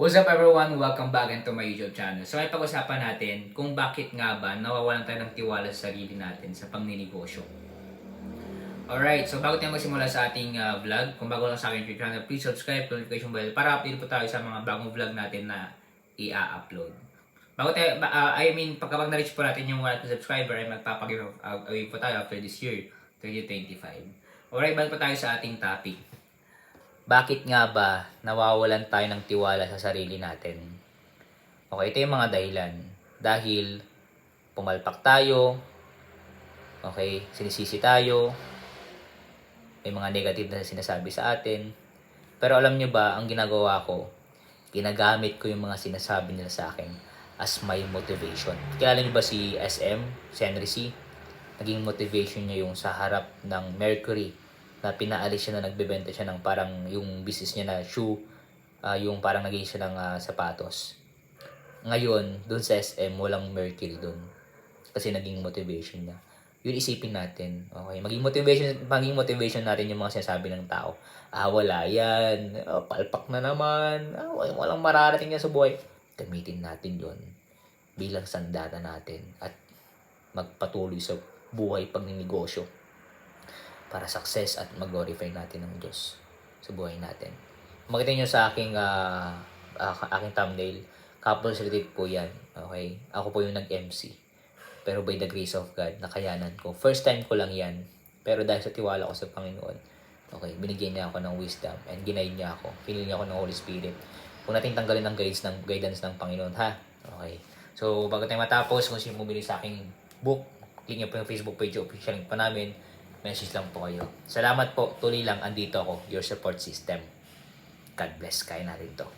What's up everyone? Welcome back into my YouTube channel. So ay pag-usapan natin kung bakit nga ba nawawalan tayo ng tiwala sa sarili natin sa pagninegosyo. Alright, so bago tayo magsimula sa ating vlog, kung bago lang sa aking YouTube channel, please subscribe, notification bell para update po tayo sa mga bagong vlog natin na i-upload. Bago tayo, pagkabag na-reach po natin yung 1,000 subscriber ay magpapag-give away po tayo after this year, 2025. Alright, bago po tayo sa ating topic. Bakit nga ba nawawalan tayo ng tiwala sa sarili natin? Okay, ito yung mga dahilan. Dahil pumalpak tayo, okay, sinisisi tayo, may mga negative na sinasabi sa atin. Pero alam nyo ba, ang ginagawa ko, ginagamit ko yung mga sinasabi nila sa akin as my motivation. Kilala nyo ba si SM, si Henry C? Naging motivation niya yung sa harap ng Mercury na pinaalis siya na nagbebenta siya ng parang yung business niya na shoe, yung parang naging siya ng sapatos. Ngayon, dun sa SM, walang Mercury dun. Kasi naging motivation niya. Yun isipin natin. Okay, maging motivation natin yung mga sinasabi ng tao. Wala yan. Palpak na naman. Walang mararating yan sa buhay. Gamitin natin yun bilang sandata natin at magpatuloy sa buhay pagninegosyo para success at mag-glorify natin ng Diyos sa buhay natin. Makita nyo sa aking thumbnail, couples related po yan. Okay? Ako po yung nag-MC. Pero by the grace of God, nakayanan ko. First time ko lang yan. Pero dahil sa tiwala ko sa Panginoon, okay, binigyan niya ako ng wisdom and ginaid niya ako. Pinili niya ako ng Holy Spirit. Kung natin tanggalin ang guidance ng Panginoon, ha? Okay. So, bago tayo matapos, kung sino bumili sa aking book, click niyo po yung Facebook page, official link pa namin. Message lang po kayo. Salamat po. Tuloy lang. Andito ako. Your support system. God bless. Kaya natin to.